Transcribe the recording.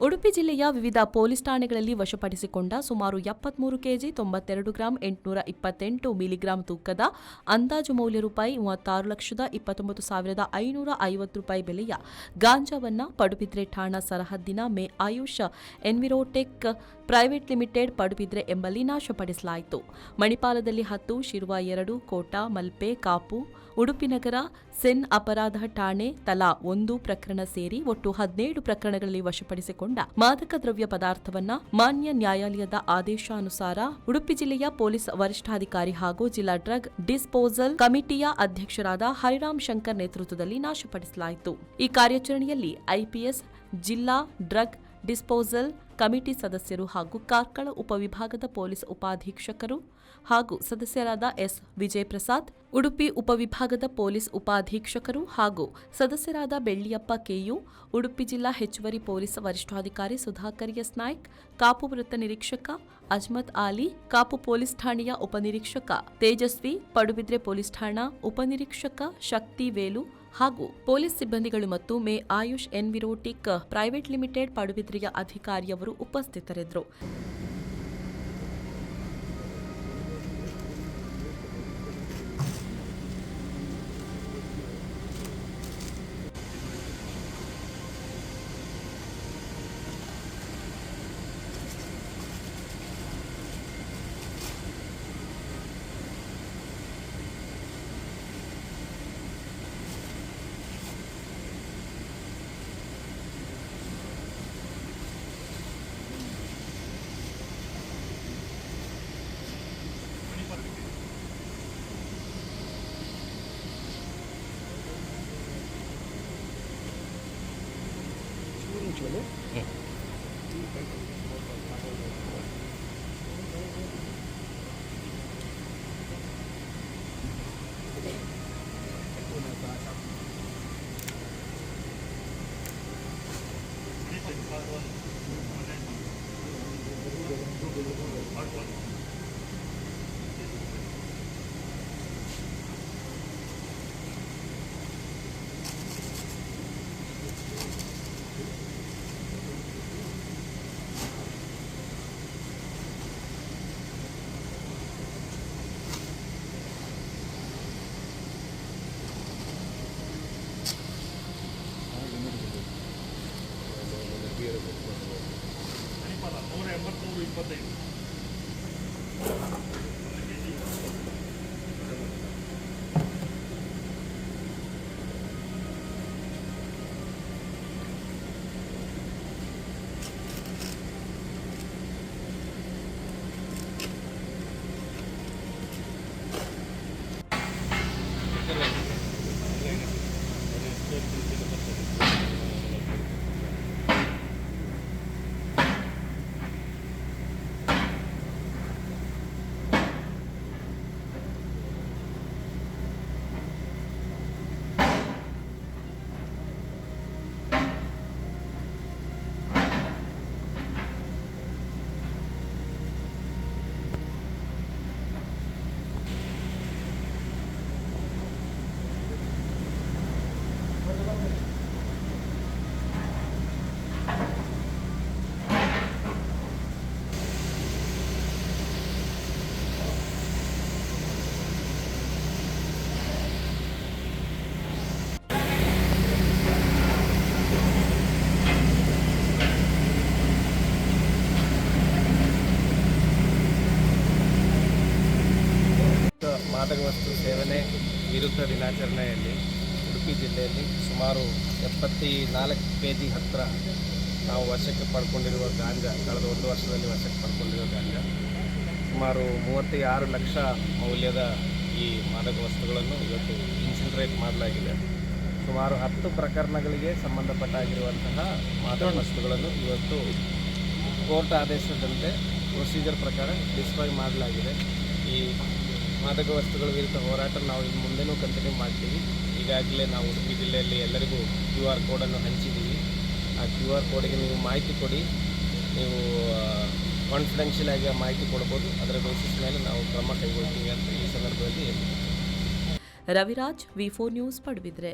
ಉಡುಪಿ ಜಿಲ್ಲೆಯ ವಿವಿಧ ಪೊಲೀಸ್ ಠಾಣೆಗಳಲ್ಲಿ ವಶಪಡಿಸಿಕೊಂಡ ಸುಮಾರು 73 ಕೆಜಿ 92 ಗ್ರಾಂ 828 ಮಿಲಿಗ್ರಾಂ ತೂಕದ ಅಂದಾಜು ಮೌಲ್ಯ ರೂಪಾಯಿ 36,29,550 ರೂಪಾಯಿ ಬೆಲೆಯ ಗಾಂಜಾವನ್ನ ಪಡುಬಿದ್ರೆ ಠಾಣಾ ಸರಹದ್ದಿನ ಮೇ ಆಯುಷ್ ಎನ್ವಿರೋಟೆಕ್ ಪ್ರೈವೇಟ್ ಲಿಮಿಟೆಡ್ ಪಡುಬಿದ್ರೆ ಎಂಬಲ್ಲಿ ನಾಶಪಡಿಸಲಾಯಿತು. ಮಣಿಪಾಲದಲ್ಲಿ 10, ಶಿರುವ 2, ಕೋಟಾ, ಮಲ್ಪೆ, ಕಾಪು, ಉಡುಪಿ ನಗರ, ಸೆನ್ ಅಪರಾಧ ಠಾಣೆ ತಲಾ 1 ಪ್ರಕರಣ ಸೇರಿ ಒಟ್ಟು 17 ಪ್ರಕರಣಗಳಲ್ಲಿ ವಶಪಡಿಸಿಕೊಂಡ ಮಾದಕ ದ್ರವ್ಯ ಪದಾರ್ಥವನ್ನ ಮಾನ್ಯ ನ್ಯಾಯಾಲಯದ ಆದೇಶಾನುಸಾರ ಉಡುಪಿ ಜಿಲ್ಲೆಯ ಪೊಲೀಸ್ ವರಿಷ್ಠಾಧಿಕಾರಿ ಹಾಗೂ ಜಿಲ್ಲಾ ಡ್ರಗ್ ಡಿಸ್ಪೋಸಲ್ ಕಮಿಟಿಯ ಅಧ್ಯಕ್ಷರಾದ ಹರಿರಾಮ್ ಶಂಕರ್ ನೇತೃತ್ವದಲ್ಲಿ ನಾಶಪಡಿಸಲಾಯಿತು. ಈ ಕಾರ್ಯಾಚರಣೆಯಲ್ಲಿ ಐಪಿಎಸ್, ಜಿಲ್ಲಾ ಡ್ರಗ್ ಡಿಸ್ಪೋಸಲ್ ಕಮಿಟಿ ಸದಸ್ಯರು ಹಾಗೂ ಕಾರ್ಕಳ ಉಪವಿಭಾಗದ ಪೊಲೀಸ್ ಉಪಾಧೀಕ್ಷಕರು ಹಾಗೂ ಸದಸ್ಯರಾದ ಎಸ್. ವಿಜಯಪ್ರಸಾದ್, ಉಡುಪಿ ಉಪವಿಭಾಗದ ಪೊಲೀಸ್ ಉಪಾಧೀಕ್ಷಕರು ಹಾಗೂ ಸದಸ್ಯರಾದ ಬೆಳ್ಳಿಯಪ್ಪ ಕೆಯು, ಉಡುಪಿ ಜಿಲ್ಲಾ ಹೆಚ್ಚುವರಿ ಪೊಲೀಸ್ ವರಿಷ್ಠಾಧಿಕಾರಿ ಸುಧಾಕರ್ ಎಸ್ ನಾಯ್ಕ್, ಕಾಪು ವೃತ್ತ ನಿರೀಕ್ಷಕ ಅಜ್ಮತ್ ಆಲಿ, ಕಾಪು ಪೊಲೀಸ್ ಠಾಣೆಯ ಉಪನಿರೀಕ್ಷಕ ತೇಜಸ್ವಿ, ಪಡುಬಿದ್ರೆ ಪೊಲೀಸ್ ಠಾಣಾ ಉಪನಿರೀಕ್ಷಕ ಶಕ್ತಿ ವೇಲು ಹಾಗೂ ಪೊಲೀಸ್ ಸಿಬ್ಬಂದಿಗಳು ಮತ್ತು ಮೇ ಆಯುಷ್ ಎನ್ವಿರೋಟಿಕ್ ಪ್ರೈವೇಟ್ ಲಿಮಿಟೆಡ್ ಪಡುಬಿದ್ರೆಯ ಅಧಿಕಾರಿಯವರು ಉಪಸ್ಥಿತರಿದ್ದರು. ಮಾದಕ ವಸ್ತು ಸೇವನೆ ವಿರುದ್ಧ ದಿನಾಚರಣೆಯಲ್ಲಿ ಉಡುಪಿ ಜಿಲ್ಲೆಯಲ್ಲಿ ಸುಮಾರು 74 ಕೆಜಿ ಹತ್ತಿರ ನಾವು ವಶಕ್ಕೆ ಪಡ್ಕೊಂಡಿರುವ ಗಾಂಜಾ, ಕಳೆದ 1 ವರ್ಷದಲ್ಲಿ ವಶಕ್ಕೆ ಪಡ್ಕೊಂಡಿರುವ ಗಾಂಜಾ, ಸುಮಾರು 36 ಲಕ್ಷ ಮೌಲ್ಯದ ಈ ಮಾದಕ ವಸ್ತುಗಳನ್ನು ಇವತ್ತು ಇನ್ಸಿನರೇಟ್ ಮಾಡಲಾಗಿದೆ. ಸುಮಾರು 10 ಪ್ರಕರಣಗಳಿಗೆ ಸಂಬಂಧಪಟ್ಟಾಗಿರುವಂತಹ ಮಾದಕ ವಸ್ತುಗಳನ್ನು ಇವತ್ತು ಕೋರ್ಟ್ ಆದೇಶದಂತೆ ಪ್ರೊಸೀಜರ್ ಪ್ರಕಾರ ಡಿಸ್ಟ್ರಾಯ್ ಮಾಡಲಾಗಿದೆ. ಈ ಮಾದಕ ವಸ್ತುಗಳ ವಿರುದ್ಧ ಹೋರಾಟ ನಾವು ಇನ್ನು ಮುಂದೆನೂ ಕಂಟಿನ್ಯೂ ಮಾಡ್ತೀವಿ. ಈಗಾಗಲೇ ನಾವು ಉಡುಪಿ ಜಿಲ್ಲೆಯಲ್ಲಿ ಎಲ್ಲರಿಗೂ QR ಕೋಡನ್ನು ಹಂಚಿದ್ದೀವಿ. ಆ QR ಕೋಡಿಗೆ ನೀವು ಮಾಹಿತಿ ಕೊಡಿ, ನೀವು ಕಾನ್ಫಿಡೆನ್ಷಿಯಲ್ ಆಗಿ ಮಾಹಿತಿ ಕೊಡ್ಬೋದು. ಅದರ ಬೇಸಿಸ್ ಮೇಲೆ ನಾವು ಕ್ರಮ ಕೈಗೊಳ್ತೀವಿ ಅಂತ ಈ ಸಂದರ್ಭದಲ್ಲಿ ರವಿರಾಜ್, V4 ನ್ಯೂಸ್, ಪಡುಬಿದ್ರೆ.